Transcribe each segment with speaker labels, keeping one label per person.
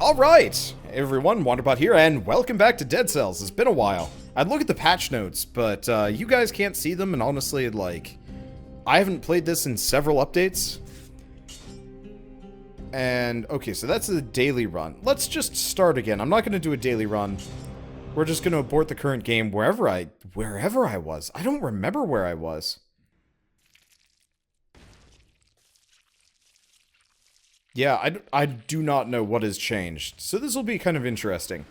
Speaker 1: Alright, everyone, Wanderbot here, and welcome back to Dead Cells. It's been a while. I'd look at the patch notes, but you guys can't see them, and honestly, like, I haven't played this in several updates. And, okay, so that's a daily run. Let's just start again. I'm not going to do a daily run. We're just going to abort the current game wherever I was. I don't remember where I was. Yeah, I do not know what has changed, so this will be kind of interesting.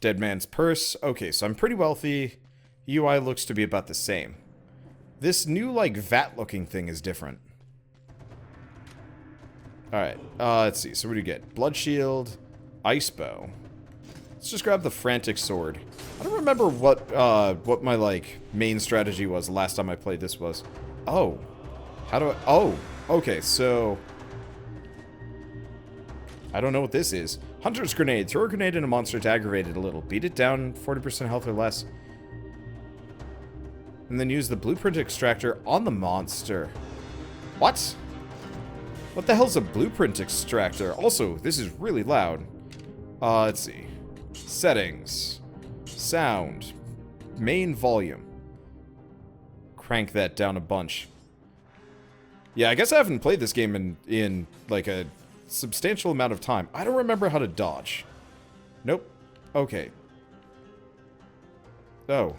Speaker 1: Dead man's purse. Okay, so I'm pretty wealthy. UI looks to be about the same. This new, like, vat-looking thing is different. Alright, let's see. So what do you get? Blood shield, ice bow. Let's just grab the frantic sword. I don't remember what my, like, main strategy was the last time I played this was. Oh. How do I... Oh, okay, so... I don't know what this is. Hunter's grenade. Throw a grenade in a monster to aggravate it a little. Beat it down 40% health or less. And then use the blueprint extractor on the monster. What? What the hell's a blueprint extractor? Also, this is really loud. Let's see. Settings. Sound. Main volume. Crank that down a bunch. Yeah, I guess I haven't played this game in like a substantial amount of time. I don't remember how to dodge. Nope. Okay. Oh.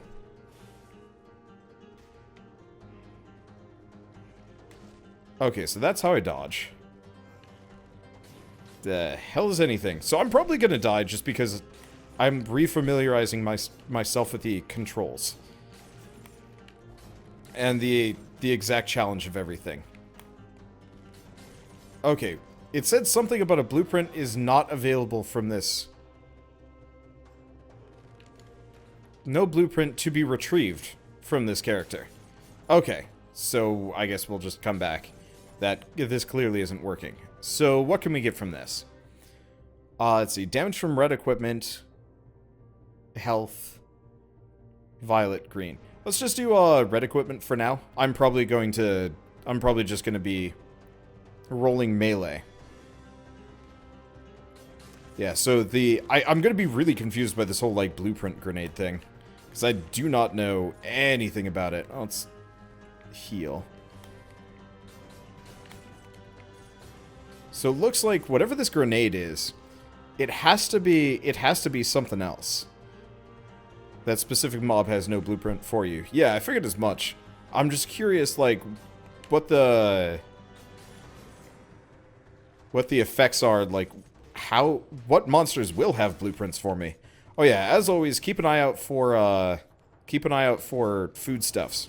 Speaker 1: Okay, so that's how I dodge. The hell is anything? So I'm probably gonna die just because I'm refamiliarizing myself with the controls. And the exact challenge of everything. Okay. It said something about a blueprint is not available from this. No blueprint to be retrieved from this character. Okay, so I guess we'll just come back. This clearly isn't working. So what can we get from this? Let's see. Damage from red equipment. Health. Violet, green. Let's just do red equipment for now. I'm probably just gonna be rolling melee. Yeah, so I'm gonna be really confused by this whole, like, blueprint grenade thing. Because I do not know anything about it. Oh, let's heal. So it looks like whatever this grenade is, it has to be something else. That specific mob has no blueprint for you. Yeah, I figured as much. I'm just curious, like, what the effects are, like, what monsters will have blueprints for me. Oh yeah, as always, keep an eye out for foodstuffs.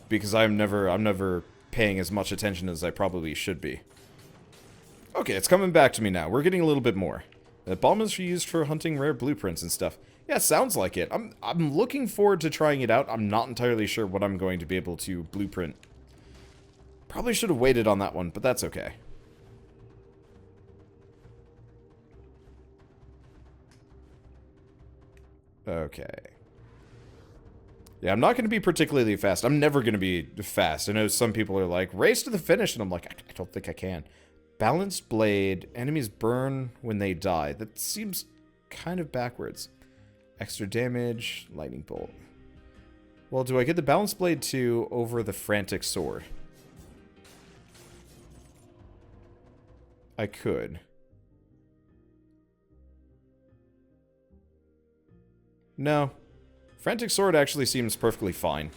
Speaker 1: Because I'm never paying as much attention as I probably should be. Okay, it's coming back to me now. We're getting a little bit more. The biomes are used for hunting rare blueprints and stuff. Yeah, sounds like it. I'm looking forward to trying it out. I'm not entirely sure what I'm going to be able to blueprint. Probably should have waited on that one, but that's okay. Okay. Yeah, I'm not going to be particularly fast. I'm never going to be fast. I know some people are like, race to the finish, and I'm like, I don't think I can. Balanced blade. Enemies burn when they die. That seems kind of backwards. Extra damage. Lightning bolt. Well, do I get the balanced blade 2 over the frantic sword? I could. No. Frantic sword actually seems perfectly fine.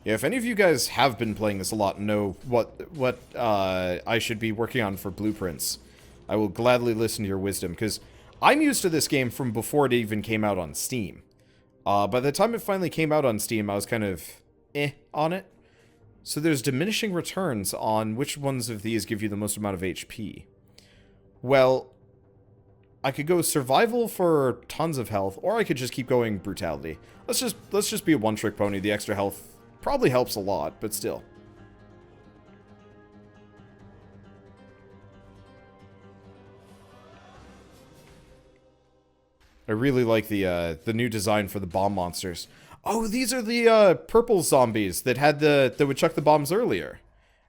Speaker 1: Yeah, if any of you guys have been playing this a lot and know what I should be working on for blueprints, I will gladly listen to your wisdom, because I'm used to this game from before it even came out on Steam. By the time it finally came out on Steam, I was kind of on it. So there's diminishing returns on which ones of these give you the most amount of HP. Well, I could go survival for tons of health, or I could just keep going brutality. Let's just be a one-trick pony. The extra health probably helps a lot, but still. I really like the new design for the bomb monsters. Oh, these are the purple zombies that would chuck the bombs earlier.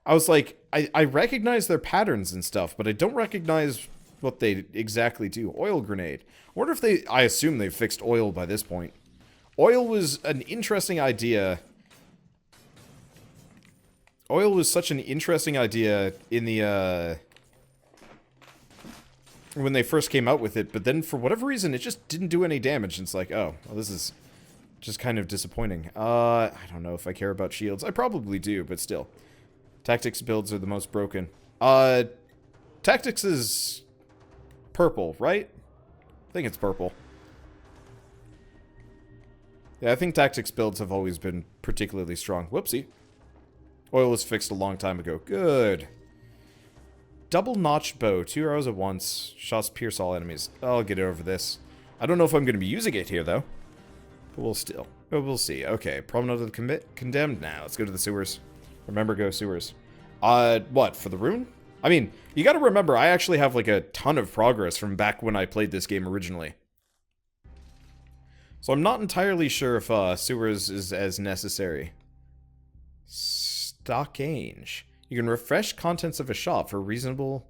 Speaker 1: I was like, I recognize their patterns and stuff, but I don't recognize what they exactly do. Oil grenade. I wonder if they... I assume they've fixed oil by this point. Oil was an interesting idea. Oil was such an interesting idea in the, when they first came out with it, but then for whatever reason, it just didn't do any damage. And it's like, oh, well, this is just kind of disappointing. I don't know if I care about shields. I probably do, but still. Tactics builds are the most broken. Tactics is purple, right? I think it's purple. Yeah, I think tactics builds have always been particularly strong. Whoopsie. Oil was fixed a long time ago. Good. Double notch bow. 2 arrows at once. Shots pierce all enemies. I'll get over this. I don't know if I'm going to be using it here, though. But we'll see. Okay, Promenade of the Condemned now. Let's go to the sewers. Remember, go sewers. What, for the rune? I mean, you gotta remember, I actually have, like, a ton of progress from back when I played this game originally. So I'm not entirely sure if, sewers is as necessary. Stockange. You can refresh contents of a shop for a reasonable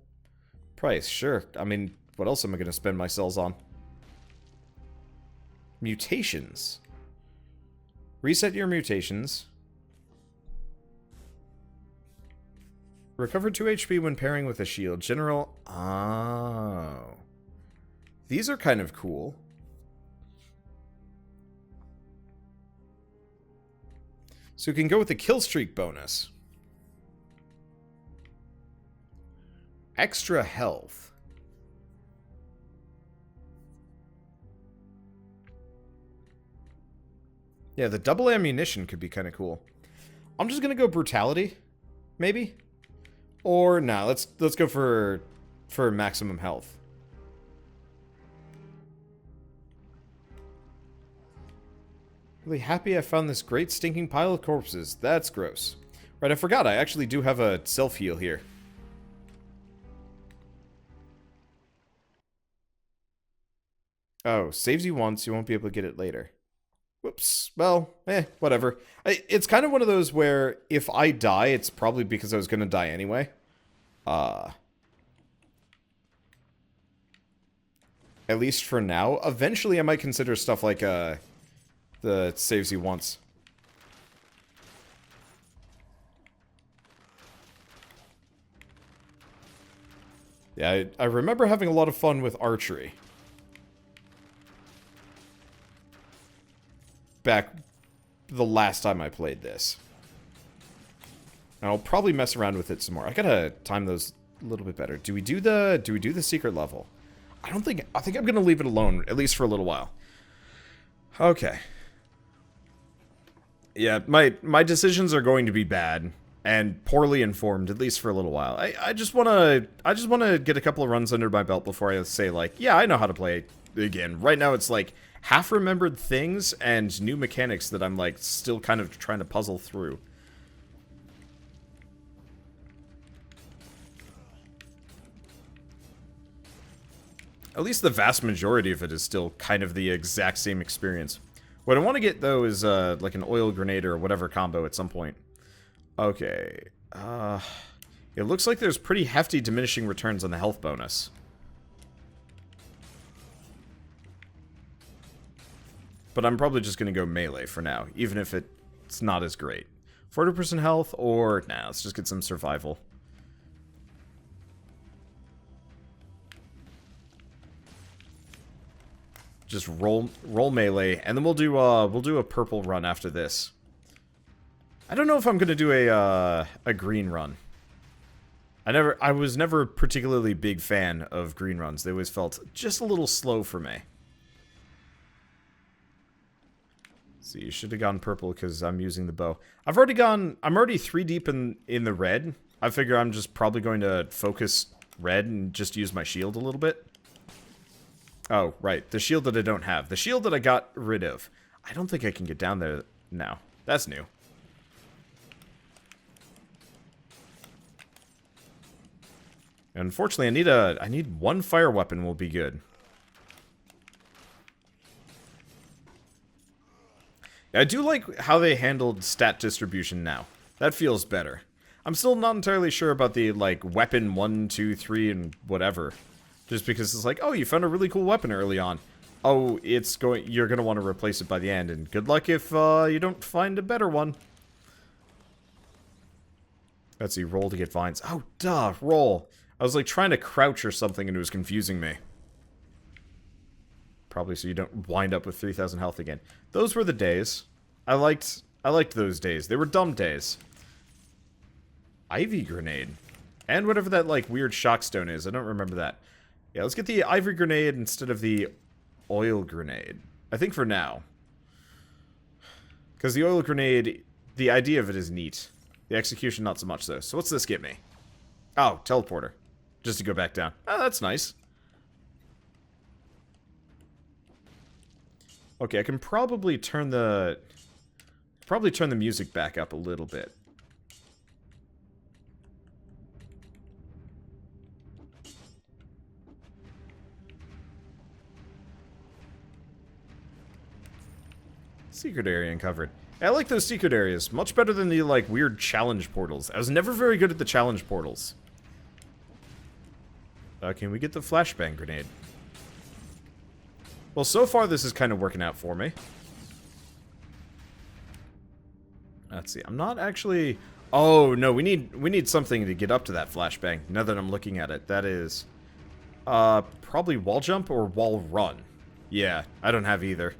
Speaker 1: price. Sure. I mean, what else am I gonna spend my cells on? Mutations. Reset your mutations. Recover 2 HP when pairing with a shield. General... Oh. These are kind of cool. So you can go with the kill streak bonus. Extra health. Yeah, the double ammunition could be kind of cool. I'm just gonna go brutality, maybe? Or nah, let's go for maximum health. Really happy I found this great stinking pile of corpses. That's gross. Right, I forgot I actually do have a self-heal here. Oh, saves you once, you won't be able to get it later. Whoops. Well, whatever. It's kind of one of those where if I die, it's probably because I was going to die anyway. At least for now. Eventually, I might consider stuff like, the saves you once. Yeah, I remember having a lot of fun with archery. Back the last time I played this. And I'll probably mess around with it some more. I gotta time those a little bit better. Do we do the secret level? I think I'm gonna leave it alone, at least for a little while. Okay. Yeah, my decisions are going to be bad and poorly informed, at least for a little while. I just wanna get a couple of runs under my belt before I say, like, yeah, I know how to play again. Right now it's like half-remembered things and new mechanics that I'm, like, still kind of trying to puzzle through. At least the vast majority of it is still kind of the exact same experience. What I want to get, though, is, like, an oil grenade or whatever combo at some point. Okay. It looks like there's pretty hefty diminishing returns on the health bonus. But I'm probably just going to go melee for now, even if it's not as great. 40% health, or... Nah, let's just get some survival. Just roll melee, and then we'll do a purple run after this. I don't know if I'm going to do a green run. I was never a particularly big fan of green runs. They always felt just a little slow for me. So you should have gone purple because I'm using the bow. I'm already 3 deep in the red. I figure I'm just probably going to focus red and just use my shield a little bit. Oh, right. The shield that I don't have. The shield that I got rid of. I don't think I can get down there now. That's new. Unfortunately, I need one fire weapon will be good. I do like how they handled stat distribution now. That feels better. I'm still not entirely sure about the, like, weapon 1, 2, 3, and whatever. Just because it's like, oh, you found a really cool weapon early on. Oh, you're gonna want to replace it by the end, and good luck if, you don't find a better one. Let's see, roll to get vines. Oh, duh, roll. I was, like, trying to crouch or something, and it was confusing me. Probably so you don't wind up with 3,000 health again. Those were the days. I liked those days. They were dumb days. Ivy grenade. And whatever that, like, weird shock stone is. I don't remember that. Yeah, let's get the ivy grenade instead of the oil grenade. I think for now. Because the oil grenade, the idea of it is neat. The execution, not so much, though. So what's this get me? Oh, teleporter. Just to go back down. Oh, that's nice. Okay, I can probably turn the music back up a little bit. Secret area uncovered. I like those secret areas. Much better than the, like, weird challenge portals. I was never very good at the challenge portals. Can we get the flashbang grenade? Well, so far this is kind of working out for me. Let's see. I'm not actually... Oh, no, we need something to get up to that flashbang. Now that I'm looking at it. That is... probably wall jump or wall run. Yeah, I don't have either.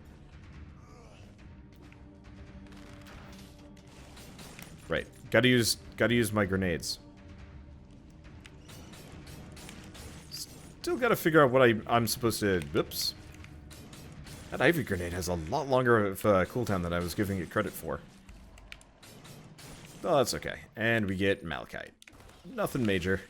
Speaker 1: Right. Gotta use my grenades. Still gotta figure out what I'm supposed to... Oops. That ivy grenade has a lot longer of cooldown than I was giving it credit for. Oh, that's okay. And we get malachite. Nothing major.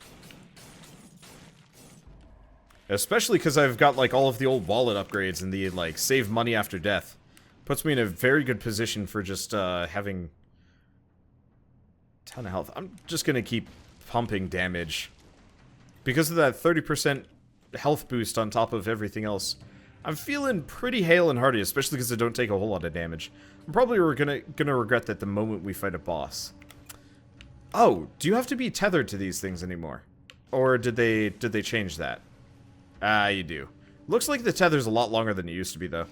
Speaker 1: Especially because I've got, like, all of the old wallet upgrades and the, like, save money after death. Puts me in a very good position for just, having... ton of health. I'm just gonna keep pumping damage. Because of that 30% health boost on top of everything else, I'm feeling pretty hale and hearty, especially because I don't take a whole lot of damage. I'm probably gonna regret that the moment we fight a boss. Oh, do you have to be tethered to these things anymore? Or did they change that? Ah, you do. Looks like the tether's a lot longer than it used to be, though.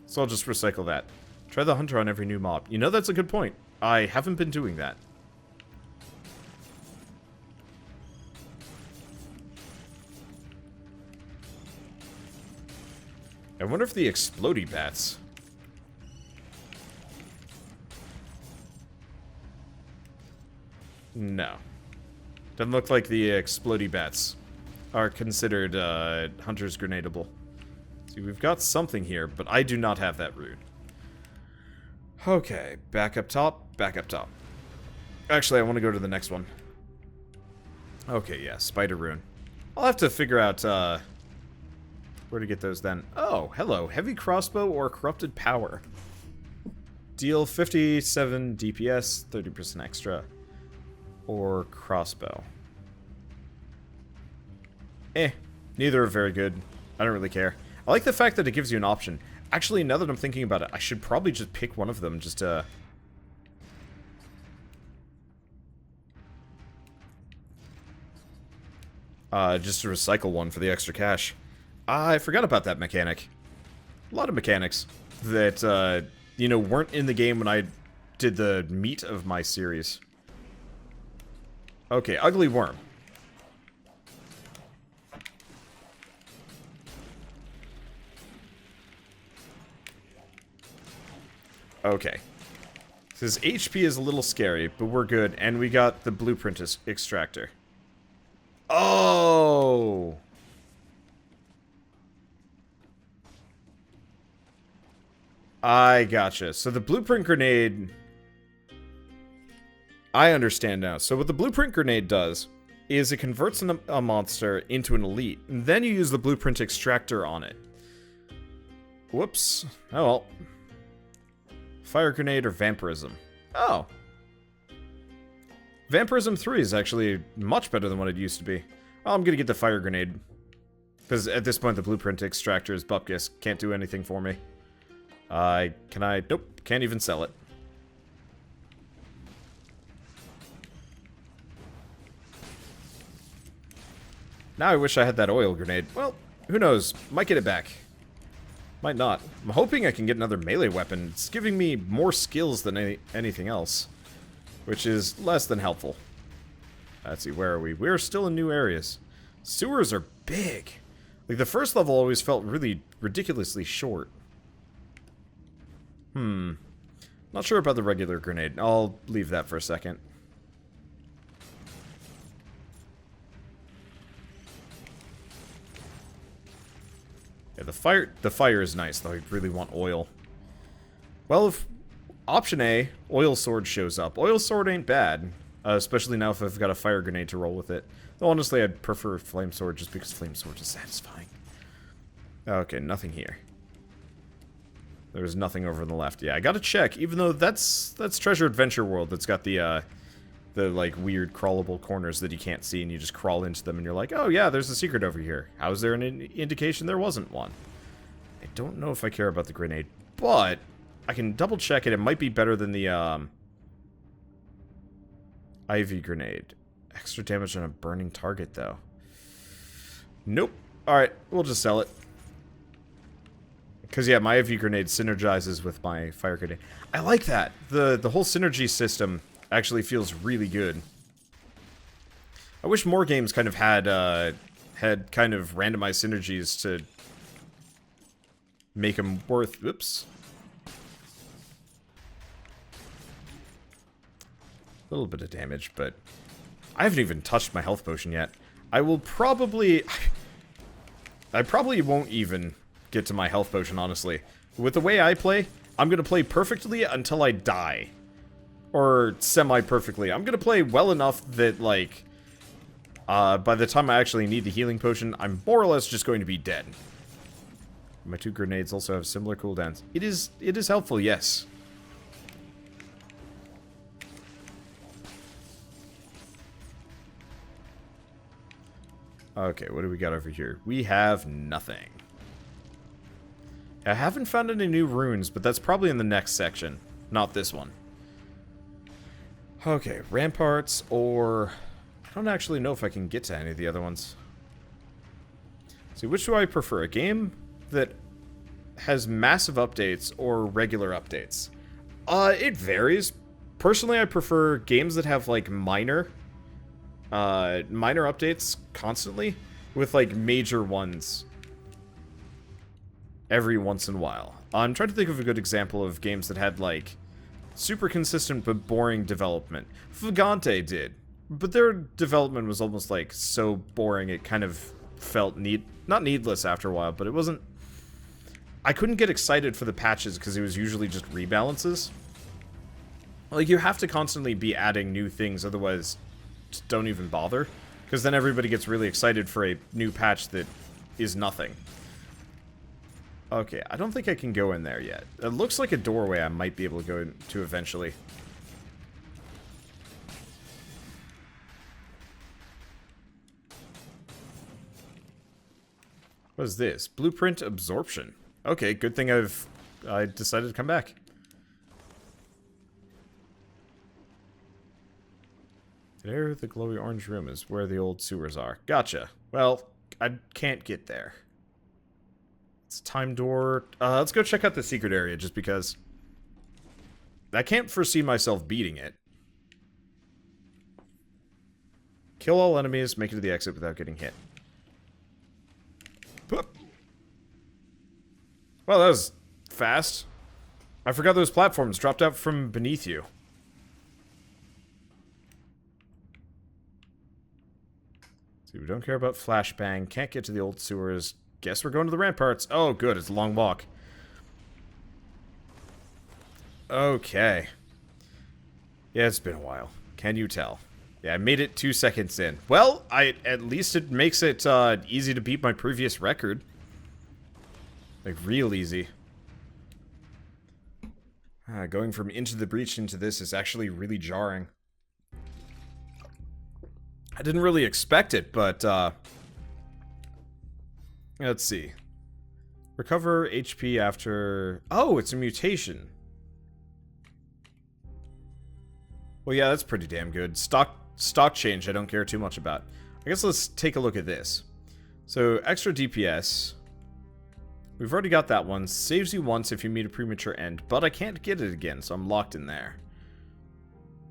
Speaker 1: So I'll just recycle that. Try the hunter on every new mob. You know, that's a good point. I haven't been doing that. I wonder if the explodey bats... No. Doesn't look like the explodey bats are considered hunter's grenadable. See, we've got something here, but I do not have that rune. Okay, back up top, back up top. Actually, I want to go to the next one. Okay, yeah, spider rune. I'll have to figure out where to get those then. Oh, hello, heavy crossbow or corrupted power. Deal 57 DPS, 30% extra. Or crossbow. Neither are very good. I don't really care. I like the fact that it gives you an option. Actually, now that I'm thinking about it, I should probably just pick one of them just to... just to recycle one for the extra cash. I forgot about that mechanic. A lot of mechanics that, you know, weren't in the game when I did the meat of my series. Okay, ugly worm. Okay. His HP is a little scary, but we're good. And we got the blueprint extractor. Oh! I gotcha. So the blueprint grenade... I understand now. So what the blueprint grenade does is it converts a monster into an elite. And then you use the blueprint extractor on it. Whoops. Oh well. Fire grenade or vampirism. Oh. Vampirism 3 is actually much better than what it used to be. Well, I'm gonna get the fire grenade. Because at this point the blueprint extractor is bupkis. Can't do anything for me. Nope. Can't even sell it. Now I wish I had that oil grenade. Well, who knows? Might get it back. Might not. I'm hoping I can get another melee weapon. It's giving me more skills than anything else, which is less than helpful. Let's see, where are we? We're still in new areas. Sewers are big. Like, the first level always felt really ridiculously short. Not sure about the regular grenade. I'll leave that for a second. Yeah, the fire is nice, though I really want oil. Well, if option A, oil sword shows up. Oil sword ain't bad, especially now if I've got a fire grenade to roll with it. Though honestly, I'd prefer flame sword just because flame sword is satisfying. Okay, nothing here. There's nothing over on the left. Yeah, I gotta check, even though that's Treasure Adventure World that's got the like weird crawlable corners that you can't see and you just crawl into them and you're like, oh yeah, there's a secret over here. How is there an indication there wasn't one? I don't know if I care about the grenade, but I can double check it. It might be better than the Ivy grenade. Extra damage on a burning target though. Nope. Alright, we'll just sell it. Because, yeah, my IV grenade synergizes with my fire grenade. I like that. The whole synergy system actually feels really good. I wish more games kind of had kind of randomized synergies to make them worth... Oops. A little bit of damage, but I haven't even touched my health potion yet. I will probably... I probably won't even get to my health potion, honestly. With the way I play, I'm gonna play perfectly until I die. Or semi-perfectly. I'm gonna play well enough that, like, by the time I actually need the healing potion, I'm more or less just going to be dead. My two grenades also have similar cooldowns. It is helpful, yes. Okay, what do we got over here? We have nothing. I haven't found any new runes, but that's probably in the next section. Not this one. Okay, ramparts or... I don't actually know if I can get to any of the other ones. See, which do I prefer? A game that has massive updates or regular updates? It varies. Personally, I prefer games that have, like, minor updates constantly, with, like, major ones every once in a while. I'm trying to think of a good example of games that had, like, super consistent but boring development. Fugante did, but their development was almost, like, so boring it kind of felt not needless after a while, but it wasn't... I couldn't get excited for the patches because it was usually just rebalances. Like, you have to constantly be adding new things, otherwise just don't even bother, because then everybody gets really excited for a new patch that is nothing. Okay, I don't think I can go in there yet. It looks like a doorway I might be able to go into eventually. What is this? Blueprint absorption. Okay, good thing I decided to come back. There, the glowy orange room is where the old sewers are. Gotcha. Well, I can't get there. It's a time door. Let's go check out the secret area, just because I can't foresee myself beating it. Kill all enemies, make it to the exit without getting hit. Whoop. Well, that was fast. I forgot those platforms dropped out from beneath you. See, we don't care about flashbang. Can't get to the old sewers. Guess we're going to the ramparts. Oh, good. It's a long walk. Okay. Yeah, it's been a while. Can you tell? Yeah, I made it 2 seconds in. Well, at least it makes it easy to beat my previous record. Like, real easy. Going from Into the Breach into this is actually really jarring. I didn't really expect it, but, let's see. Recover HP after... Oh, it's a mutation. Well, yeah, that's pretty damn good. Stock change I don't care too much about. I guess let's take a look at this. So, extra DPS. We've already got that one. Saves you once if you meet a premature end, but I can't get it again, so I'm locked in there.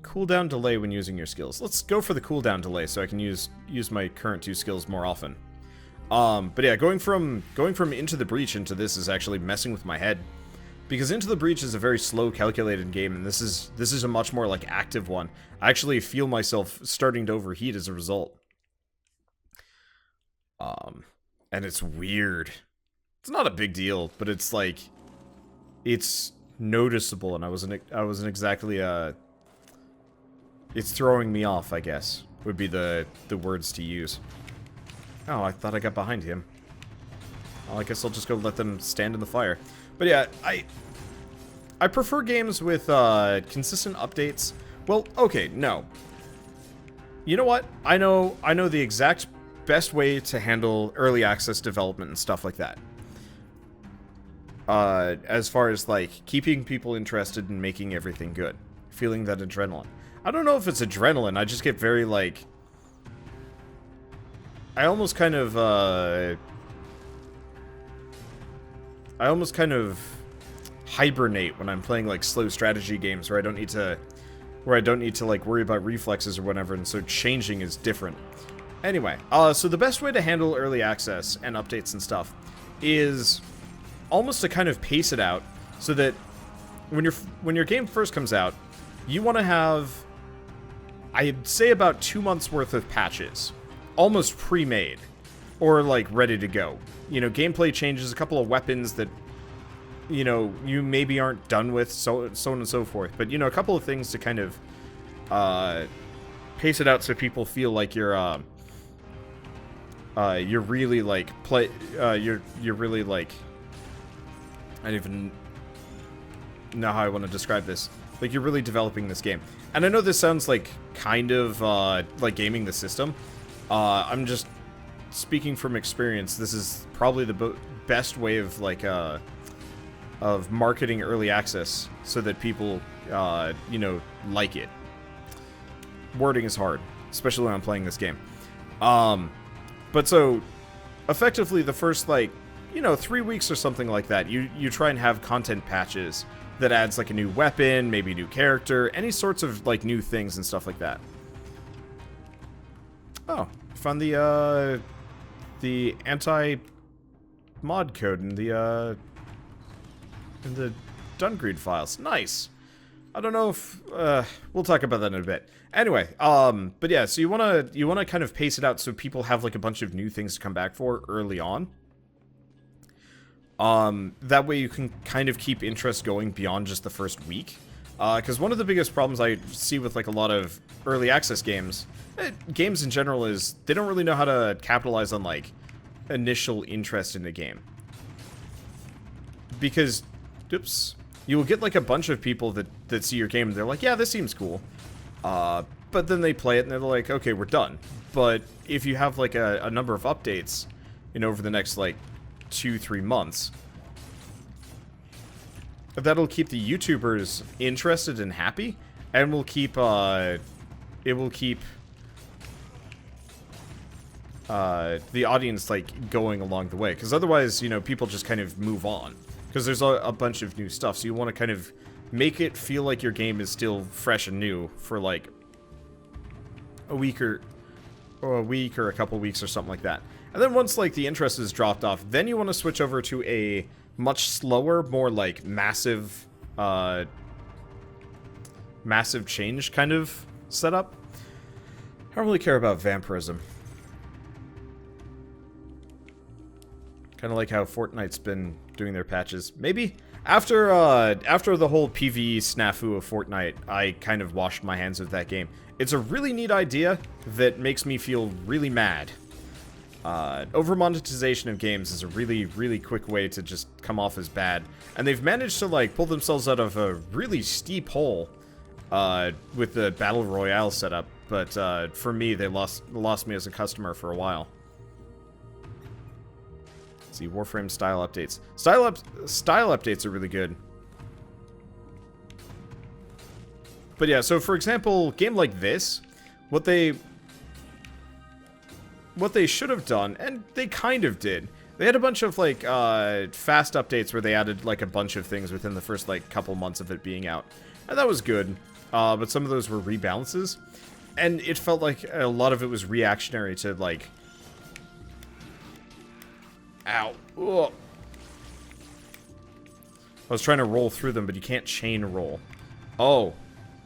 Speaker 1: Cooldown delay when using your skills. Let's go for the cooldown delay so I can use my current 2 skills more often. But yeah, going from Into the Breach into this is actually messing with my head. Because Into the Breach is a very slow, calculated game, and this is a much more, like, active one. I actually feel myself starting to overheat as a result. And it's weird. It's not a big deal, but it's, like, it's noticeable, and I wasn't exactly, it's throwing me off, I guess, would be the words to use. Oh, I thought I got behind him. Well, I guess I'll just go let them stand in the fire. But yeah, I prefer games with consistent updates. Well, okay, no. You know what? I know the exact best way to handle early access development and stuff like that. As far as, like, keeping people interested in making everything good. Feeling that adrenaline. I don't know if it's adrenaline, I just get very, like... I almost kind of hibernate when I'm playing, like, slow strategy games where I don't need to like worry about reflexes or whatever, and so changing is different. Anyway, so the best way to handle early access and updates and stuff is almost to kind of pace it out so that when your game first comes out, you want to have, I'd say, about 2 months worth of patches. Almost pre-made, or like ready to go. You know, gameplay changes, a couple of weapons that, you know, you maybe aren't done with, so on and so forth. But, you know, a couple of things to kind of pace it out so people feel like you're really like you're really like, I don't even know how I want to describe this. Like, you're really developing this game. And I know this sounds like kind of like gaming the system. I'm just speaking from experience. This is probably the best way of, like, of marketing early access so that people, you know, like it. Wording is hard, especially when I'm playing this game. But so, effectively, the first, like, you know, 3 weeks or something like that, you try and have content patches that adds, like, a new weapon, maybe a new character, any sorts of, like, new things and stuff like that. Oh, found the anti-mod code in the Dungreed files. Nice. I don't know if, we'll talk about that in a bit. Anyway, but yeah, so you wanna kind of pace it out so people have, like, a bunch of new things to come back for early on. That way you can kind of keep interest going beyond just the first week. Because one of the biggest problems I see with, like, a lot of early access games, games in general, is they don't really know how to capitalize on, like, initial interest in the game. Because, oops, you will get, like, a bunch of people that see your game and they're like, yeah, this seems cool. But then they play it and they're like, okay, we're done. But if you have, like, a number of updates, you know, over the next, like, 2-3 months, that'll keep the YouTubers interested and happy, and will keep, it will keep, the audience, like, going along the way. Because otherwise, you know, people just kind of move on. Because there's a bunch of new stuff, so you want to kind of make it feel like your game is still fresh and new for, like, a week or a couple weeks or something like that. And then once, like, the interest is dropped off, then you want to switch over to a much slower, more, like, massive change kind of setup. I don't really care about vampirism. Kind of like how Fortnite's been doing their patches. Maybe after the whole PvE snafu of Fortnite, I kind of washed my hands of that game. It's a really neat idea that makes me feel really mad. Over-monetization of games is a really, really quick way to just come off as bad. And they've managed to, like, pull themselves out of a really steep hole with the Battle Royale setup. But for me, they lost me as a customer for a while. Let's see, Warframe style updates. Style updates are really good. But yeah, so for example, game like this, what they what they should have done, and they kind of did, they had a bunch of, like, fast updates where they added, like, a bunch of things within the first, like, couple months of it being out. And that was good. But some of those were rebalances. And it felt like a lot of it was reactionary to, like... Ow. Ugh. I was trying to roll through them, but you can't chain roll. Oh.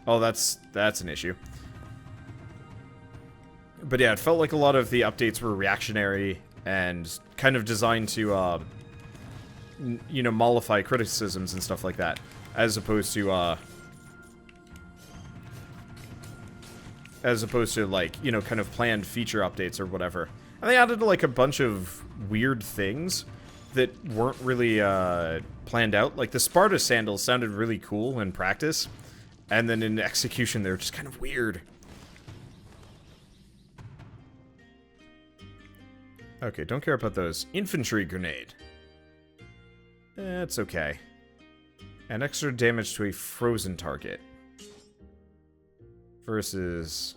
Speaker 1: Oh, that's an issue. But yeah, it felt like a lot of the updates were reactionary and kind of designed to, you know, mollify criticisms and stuff like that. As opposed to, like, you know, kind of planned feature updates or whatever. And they added, like, a bunch of weird things that weren't really, planned out. Like, the Sparta sandals sounded really cool in practice. And then in execution, they're just kind of weird. Okay, don't care about those. Infantry grenade. It's okay. And extra damage to a frozen target. Versus...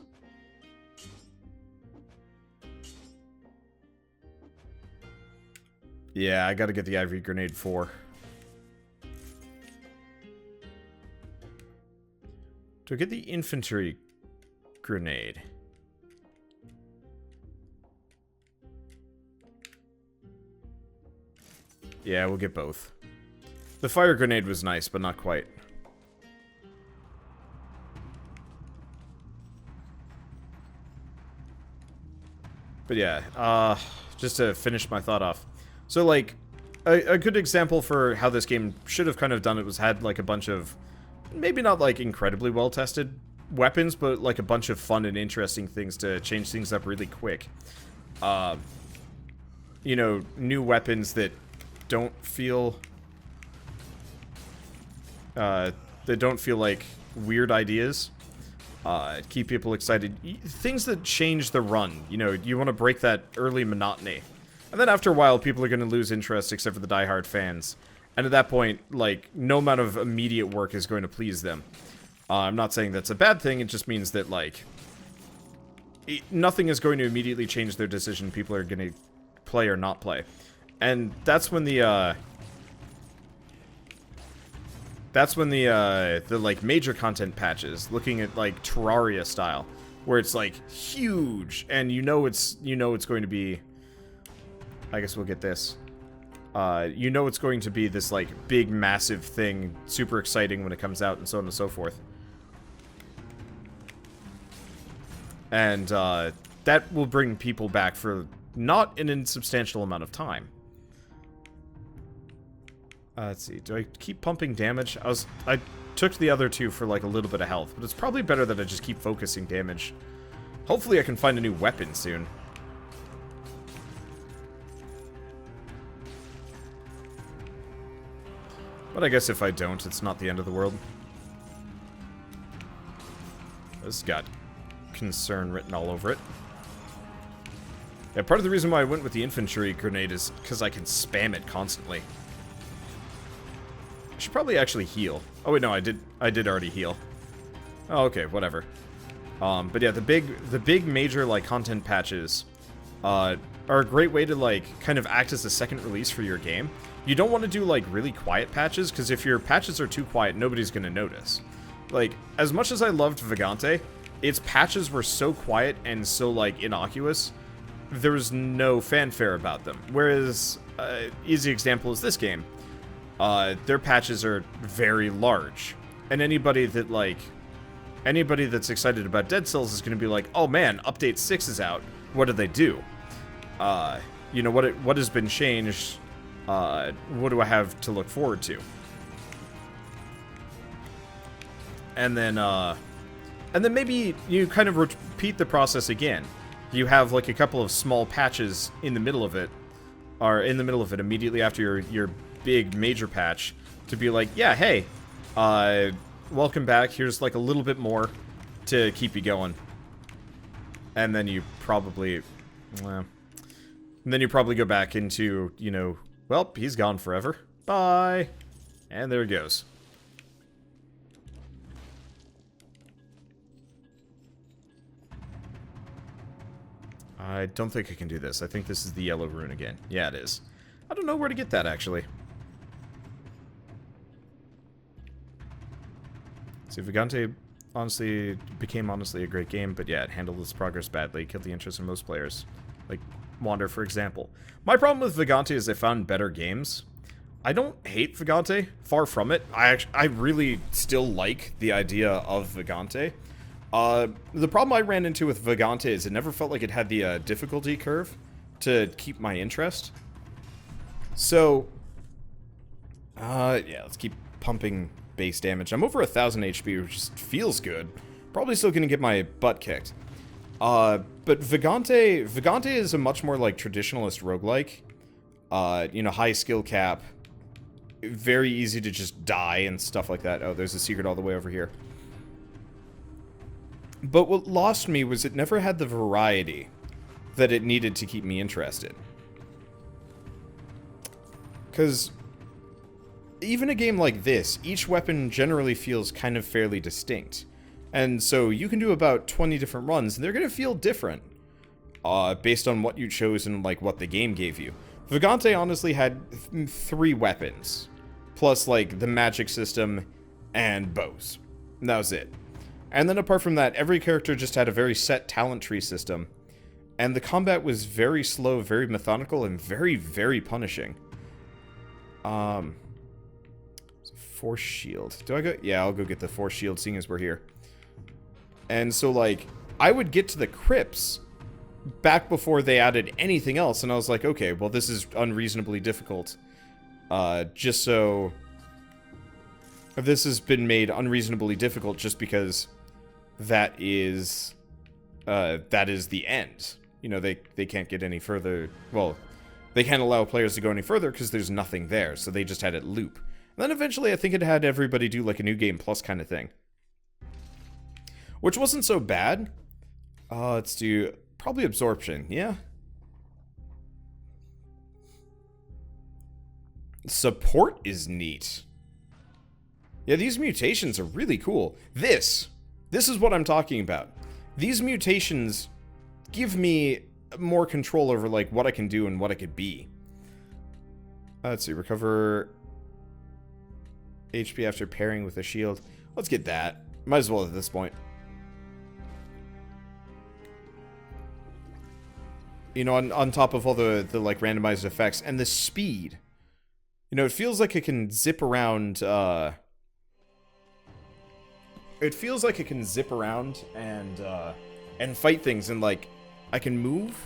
Speaker 1: Yeah, I gotta get the Ivory Grenade 4. Do I get the Infantry Grenade? Yeah, we'll get both. The Fire Grenade was nice, but not quite. But yeah, just to finish my thought off. So, like, a good example for how this game should have kind of done it was had, like, a bunch of, maybe not, like, incredibly well-tested weapons, but, like, a bunch of fun and interesting things to change things up really quick. You know, new weapons that don't feel... like weird ideas. Keep people excited. Things that change the run. You know, you want to break that early monotony. And then after a while, people are going to lose interest except for the diehard fans. And at that point, like, no amount of immediate work is going to please them. I'm not saying that's a bad thing, it just means that, like, nothing is going to immediately change their decision. People are going to play or not play. And that's when the like, major content patches, looking at, like, Terraria style, where it's, like, huge, and you know it's going to be... I guess we'll get this. You know it's going to be this, like, big, massive thing, super exciting when it comes out, and so on and so forth. And, that will bring people back for not an insubstantial amount of time. Let's see, do I keep pumping damage? I took the other two for, like, a little bit of health, but it's probably better that I just keep focusing damage. Hopefully I can find a new weapon soon. But I guess if I don't, it's not the end of the world. This got concern written all over it. Yeah, part of the reason why I went with the infantry grenade is because I can spam it constantly. I should probably actually heal. Oh wait, no, I did already heal. Oh, okay, whatever. But yeah, the big major, like, content patches are a great way to, like, kind of act as a second release for your game. You don't want to do, like, really quiet patches, because if your patches are too quiet, nobody's going to notice. Like, as much as I loved Vagante, its patches were so quiet and so, like, innocuous, there was no fanfare about them. Whereas, easy example is this game. Their patches are very large. And anybody that's excited about Dead Cells is going to be like, oh man, Update 6 is out. What do they do? You know, what has been changed? What do I have to look forward to? And then maybe you kind of repeat the process again. You have, like, a couple of small patches in the middle of it, or in the middle of it immediately after your big major patch, to be like, yeah, hey, welcome back, here's, like, a little bit more to keep you going. And then you probably, go back into, you know, well, he's gone forever. Bye. And there it goes. I don't think I can do this. I think this is the yellow rune again. Yeah, it is. I don't know where to get that, actually. See, Vagante honestly became a great game, but yeah, it handled its progress badly, killed the interest in most players. Like Wander, for example. My problem with Vagante is I found better games. I don't hate Vagante, far from it. I really still like the idea of Vagante. The problem I ran into with Vagante is it never felt like it had the difficulty curve to keep my interest. So, yeah, let's keep pumping base damage. I'm over 1,000 HP, which just feels good. Probably still gonna get my butt kicked. But Vagante is a much more like traditionalist roguelike. You know, high skill cap. Very easy to just die and stuff like that. Oh, there's a secret all the way over here. But what lost me was it never had the variety that it needed to keep me interested. Because even a game like this, each weapon generally feels kind of fairly distinct. And so you can do about 20 different runs, and they're going to feel different. Based on what you chose and like what the game gave you. Vagante honestly had 3 weapons. Plus like the magic system and bows. And that was it. And then apart from that, every character just had a very set talent tree system. And the combat was very slow, very methodical, and very, very punishing. Force shield. Do I go? Yeah, I'll go get the force shield, seeing as we're here. And so, like, I would get to the crypts back before they added anything else, and I was like, okay, well, this is unreasonably difficult. Just so... This has been made unreasonably difficult just because that is the end. You know, they can't get any further... Well, they can't allow players to go any further because there's nothing there, so they just had it loop. And then eventually I think it had everybody do like a new game plus kind of thing. Which wasn't so bad. Let's do... Probably absorption, yeah? Support is neat. Yeah, these mutations are really cool. This is what I'm talking about. These mutations give me more control over, like, what I can do and what I could be. Let's see, recover HP after pairing with a shield. Let's get that. Might as well at this point. You know, on top of all the like, randomized effects and the speed. You know, it feels like it can zip around, It feels like it can zip around and fight things, and, like, I can move,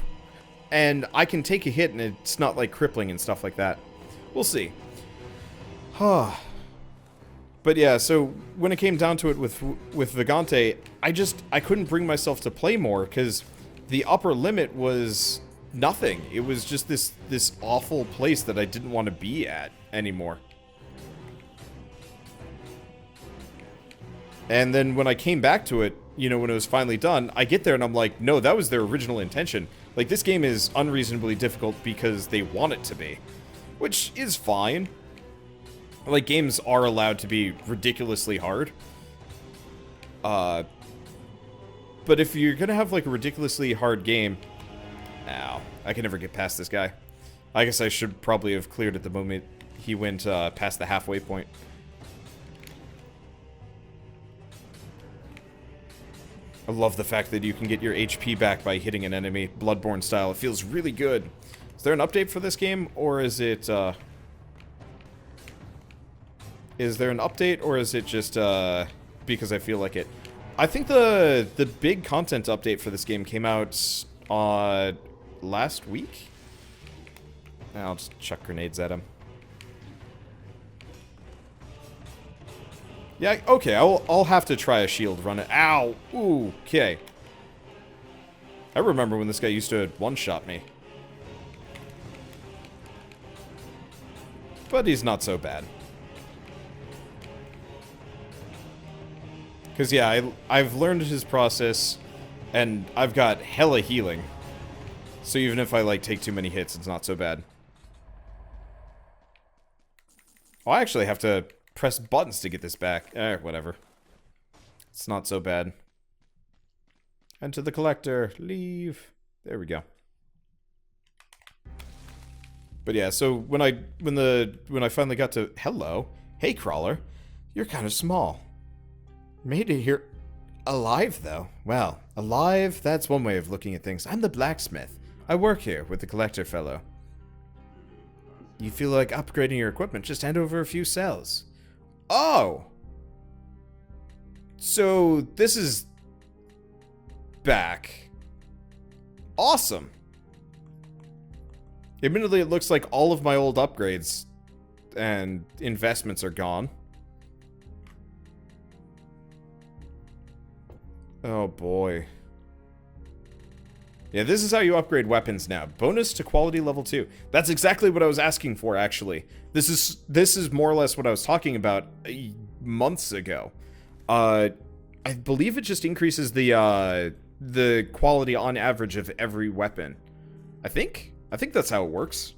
Speaker 1: and I can take a hit, and it's not, like, crippling and stuff like that. We'll see. But yeah, so when it came down to it with Vagante, I couldn't bring myself to play more, because the upper limit was nothing. It was just this awful place that I didn't want to be at anymore. And then when I came back to it, you know, when it was finally done, I get there and I'm like, no, that was their original intention. Like, this game is unreasonably difficult because they want it to be. Which is fine. Like, games are allowed to be ridiculously hard. But if you're gonna have, like, a ridiculously hard game... Ow. I can never get past this guy. I guess I should probably have cleared at the moment he went past the halfway point. I love the fact that you can get your HP back by hitting an enemy, Bloodborne style. It feels really good. Is there an update for this game, or is it, Is there an update, or is it just, because I feel like it? I think the big content update for this game came out, last week? I'll just chuck grenades at him. Yeah, okay, I'll have to try a shield run it. Ow! Ooh, okay. I remember when this guy used to one-shot me. But he's not so bad. Because, yeah, I've learned his process, and I've got hella healing. So even if I, like, take too many hits, it's not so bad. Oh, I actually have to press buttons to get this back. Whatever. It's not so bad. Enter the collector. Leave. There we go. But yeah, so when I finally got to hello, hey crawler, you're kind of small. Made it here alive though. Well, alive, that's one way of looking at things. I'm the blacksmith. I work here with the collector fellow. You feel like upgrading your equipment, just hand over a few cells. Oh! So, this is back. Awesome. Admittedly, it looks like all of my old upgrades and investments are gone. Oh boy. Yeah, this is how you upgrade weapons now. Bonus to quality level 2. That's exactly what I was asking for, actually. This is more or less what I was talking about months ago. I believe it just increases the quality on average of every weapon. I think that's how it works.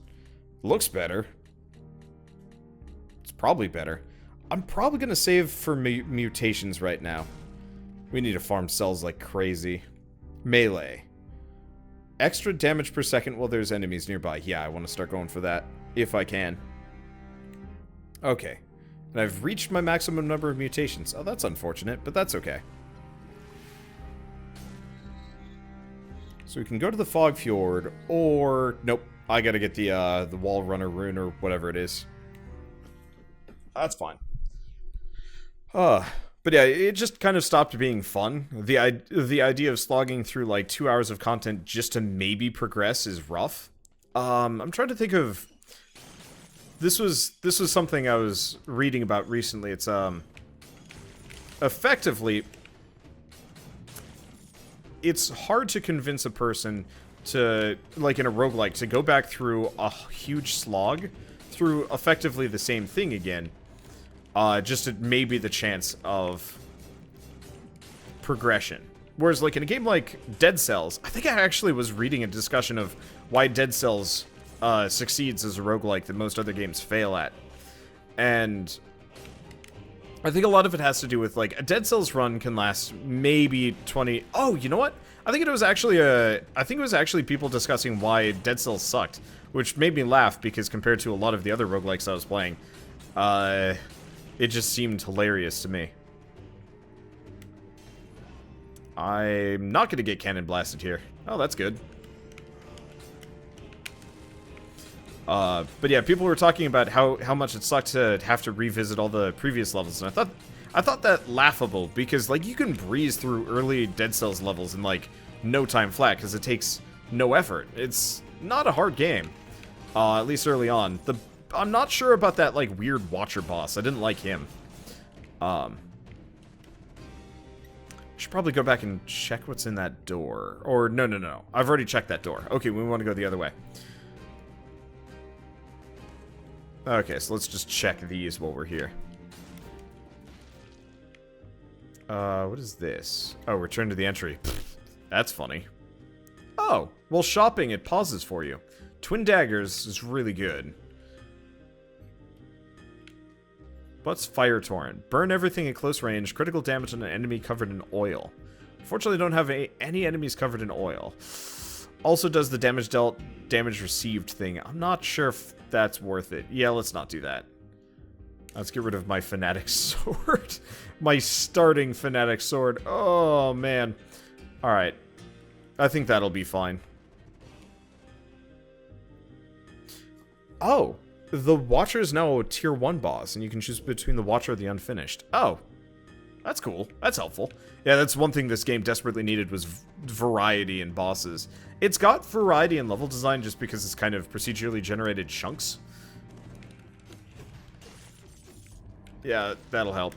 Speaker 1: Looks better. It's probably better. I'm probably gonna save for mutations right now. We need to farm cells like crazy. Melee. Extra damage per second while there's enemies nearby. Yeah, I want to start going for that, if I can. Okay. And I've reached my maximum number of mutations. Oh, that's unfortunate, but that's okay. So we can go to the Fog Fjord, or... Nope, I gotta get the Wall Runner rune, or whatever it is. That's fine. But yeah, it just kind of stopped being fun. The idea of slogging through like 2 hours of content just to maybe progress is rough. I'm trying to think of... This was something I was reading about recently. It's effectively, it's hard to convince a person to, like in a roguelike, to go back through a huge slog through effectively the same thing again. Just to maybe the chance of progression. Whereas, like, in a game like Dead Cells, I think I actually was reading a discussion of why Dead Cells succeeds as a roguelike that most other games fail at. And I think a lot of it has to do with, like, a Dead Cells run can last maybe 20... Oh, you know what? I think it was actually people discussing why Dead Cells sucked, which made me laugh because compared to a lot of the other roguelikes I was playing, it just seemed hilarious to me. I'm not going to get cannon blasted here. Oh, that's good. But yeah, people were talking about how much it sucked to have to revisit all the previous levels, and I thought that laughable, because, like, you can breeze through early Dead Cells levels in, like, no time flat, because it takes no effort. It's not a hard game, at least early on. I'm not sure about that, like, weird Watcher boss. I didn't like him. Should probably go back and check what's in that door. Or, no. I've already checked that door. Okay, we want to go the other way. Okay, so let's just check these while we're here. What is this? Oh, return to the entry. Pfft, that's funny. Oh, while shopping, it pauses for you. Twin daggers is really good. What's Fire Torrent? Burn everything at close range, critical damage on an enemy covered in oil. Unfortunately, I don't have any enemies covered in oil. Also does the damage dealt, damage received thing. I'm not sure if that's worth it. Yeah, let's not do that. Let's get rid of my Fanatic Sword. My starting Fanatic Sword. Oh, man. Alright. I think that'll be fine. Oh. The Watcher is now a tier 1 boss, and you can choose between the Watcher or the Unfinished. Oh. That's cool. That's helpful. Yeah, that's one thing this game desperately needed, was variety in bosses. It's got variety in level design just because it's kind of procedurally generated chunks. Yeah, that'll help.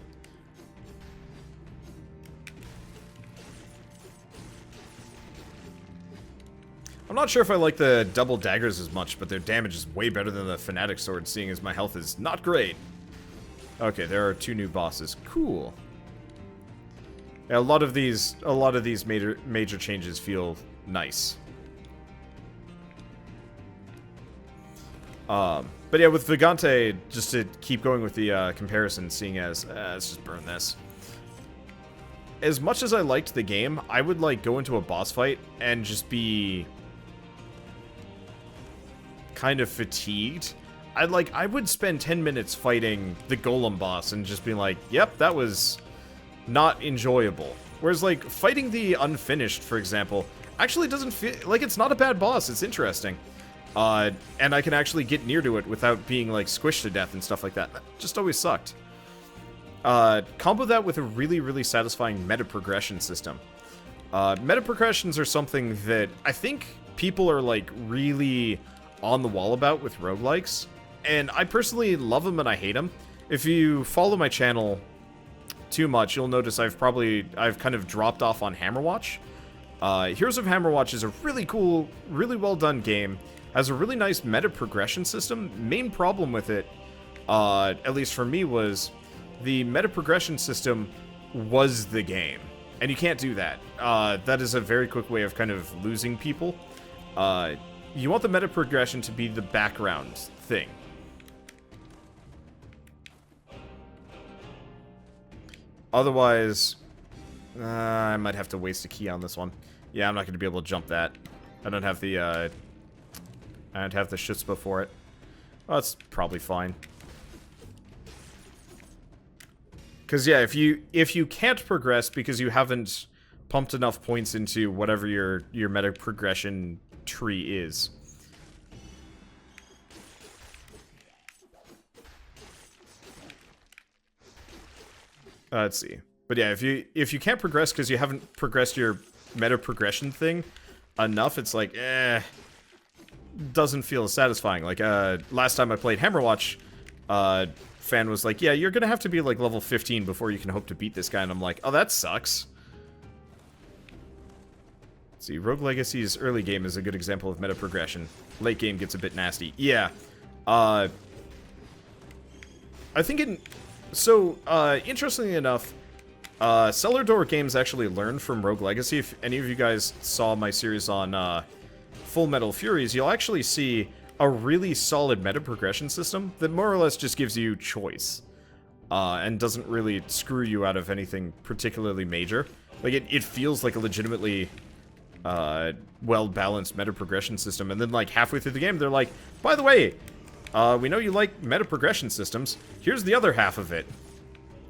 Speaker 1: I'm not sure if I like the double daggers as much, but their damage is way better than the Fanatic Sword, seeing as my health is not great. Okay, there are 2 new bosses. Cool. Yeah, a lot of these major changes feel nice. But yeah, with Vagante, just to keep going with the comparison, seeing as let's just burn this. As much as I liked the game, I would like go into a boss fight and just be kind of fatigued, I would spend 10 minutes fighting the golem boss and just be like, yep, that was not enjoyable. Whereas, like, fighting the unfinished, for example, actually doesn't feel like it's not a bad boss. It's interesting. And I can actually get near to it without being, like, squished to death and stuff like that. That just always sucked. Combo that with a really, really satisfying meta progression system. Meta progressions are something that I think people are, like, really on the wall about with roguelikes. And I personally love them and I hate them. If you follow my channel too much, you'll notice I've kind of dropped off on Hammerwatch. Heroes of Hammerwatch is a really cool, really well done game. Has a really nice meta progression system. Main problem with it, at least for me, was the meta progression system was the game. And you can't do that. That is a very quick way of kind of losing people. You want the meta progression to be the background thing. Otherwise, I might have to waste a key on this one. Yeah, I'm not going to be able to jump that. I don't have the, I don't have the chutzpah for it. Well, that's probably fine. Because, yeah, if you can't progress because you haven't pumped enough points into whatever your meta progression tree is. Let's see. But yeah, if you can't progress because you haven't progressed your meta progression thing enough, it's like, doesn't feel as satisfying. Like, last time I played Hammerwatch, fan was like, yeah, you're gonna have to be like level 15 before you can hope to beat this guy, and I'm like, oh, that sucks. Let's see, Rogue Legacy's early game is a good example of meta progression. Late game gets a bit nasty. Yeah. I think interestingly enough, Cellar Door Games actually learned from Rogue Legacy. If any of you guys saw my series on Full Metal Furies, you'll actually see a really solid meta progression system that more or less just gives you choice. And doesn't really screw you out of anything particularly major. Like, it feels like a legitimately well-balanced meta progression system. And then, like, halfway through the game, they're like, by the way, we know you like meta progression systems. Here's the other half of it.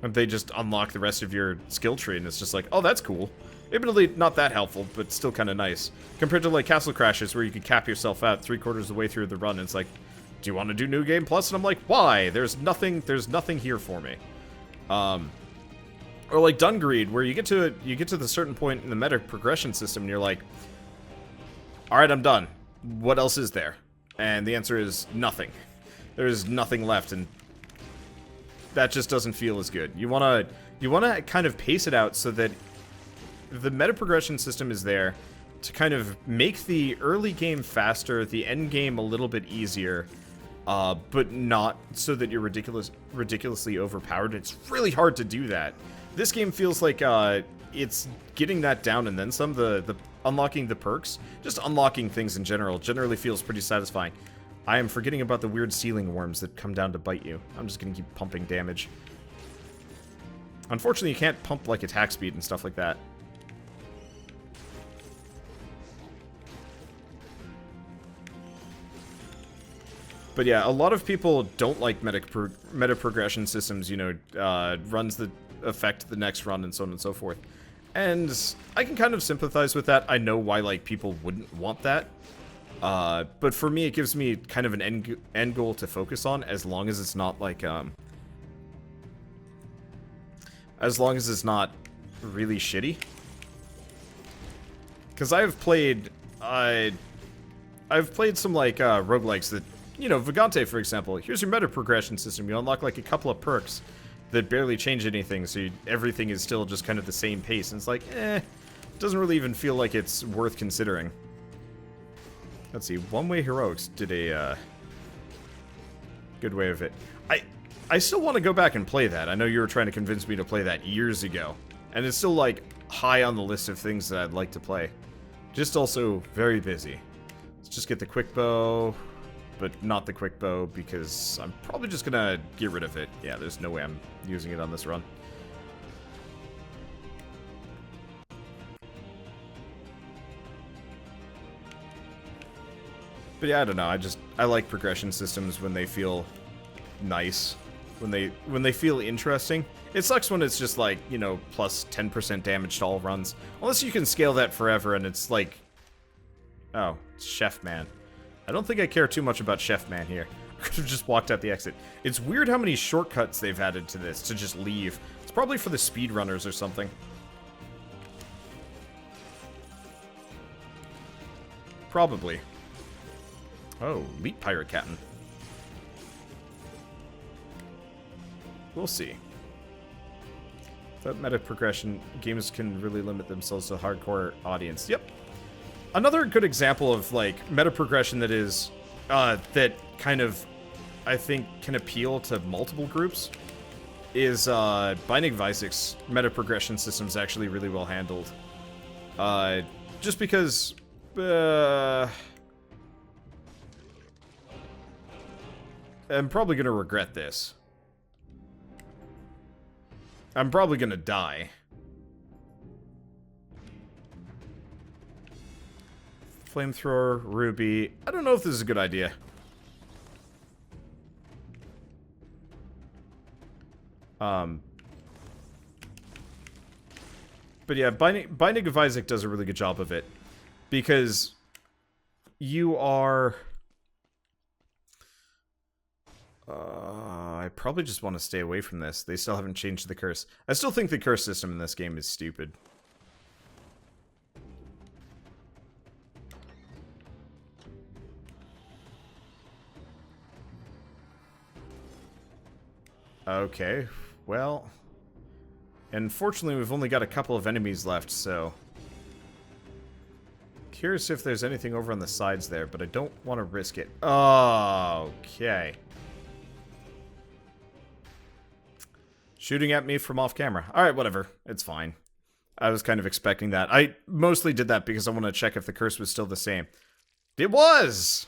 Speaker 1: And they just unlock the rest of your skill tree, and it's just like, oh, that's cool. Admittedly, not that helpful, but still kind of nice. Compared to, like, Castle Crashes, where you can cap yourself out 3/4 of the way through the run, and it's like, do you want to do New Game Plus? And I'm like, why? There's nothing here for me. Or like Dungreed, where you get to the certain point in the meta progression system, and you're like, alright, I'm done. What else is there? And the answer is nothing. There's nothing left, and that just doesn't feel as good. You wanna kind of pace it out so that the meta progression system is there to kind of make the early game faster, the end game a little bit easier, but not so that you're ridiculously overpowered. It's really hard to do that. This game feels like it's getting that down and then some. The unlocking the perks, just unlocking things in general, generally feels pretty satisfying. I am forgetting about the weird ceiling worms that come down to bite you. I'm just gonna keep pumping damage. Unfortunately, you can't pump, like, attack speed and stuff like that. But yeah, a lot of people don't like meta progression systems, you know, runs that affect the next run and so on and so forth. And I can kind of sympathize with that. I know why, like, people wouldn't want that. But for me, it gives me kind of an end goal to focus on, as long as it's not, like, as long as it's not really shitty. Because I've played some, like, roguelikes that, you know, Vagante, for example. Here's your meta progression system. You unlock, like, a couple of perks that barely change anything, so everything is still just kind of the same pace. And it's like, it doesn't really even feel like it's worth considering. Let's see, One Way Heroics did a good way of it. I still want to go back and play that. I know you were trying to convince me to play that years ago. And it's still, like, high on the list of things that I'd like to play. Just also very busy. Let's just get the quick bow, but not the quick bow because I'm probably just gonna get rid of it. Yeah, there's no way I'm using it on this run. But yeah, I don't know. I like progression systems when they feel nice, when they feel interesting. It sucks when it's just like, you know, plus 10% damage to all runs. Unless you can scale that forever and it's like... Oh, it's Chef Man. I don't think I care too much about Chef Man here. I could have just walked out the exit. It's weird how many shortcuts they've added to this to just leave. It's probably for the speedrunners or something. Probably. Oh, Meat Pirate Captain. We'll see. That meta progression, games can really limit themselves to a hardcore audience. Yep. Another good example of, like, meta progression that is, that kind of, I think, can appeal to multiple groups is, Binding of Isaac's meta progression system is actually really well handled. Just because, I'm probably gonna regret this. I'm probably gonna die. Flamethrower, Ruby. I don't know if this is a good idea. But yeah, Binding of Isaac does a really good job of it. Because you are... I probably just want to stay away from this. They still haven't changed the curse. I still think the curse system in this game is stupid. Okay, well... Unfortunately, we've only got a couple of enemies left, so... Curious if there's anything over on the sides there, but I don't want to risk it. Okay. Shooting at me from off camera. Alright, whatever. It's fine. I was kind of expecting that. I mostly did that because I want to check if the curse was still the same. It was!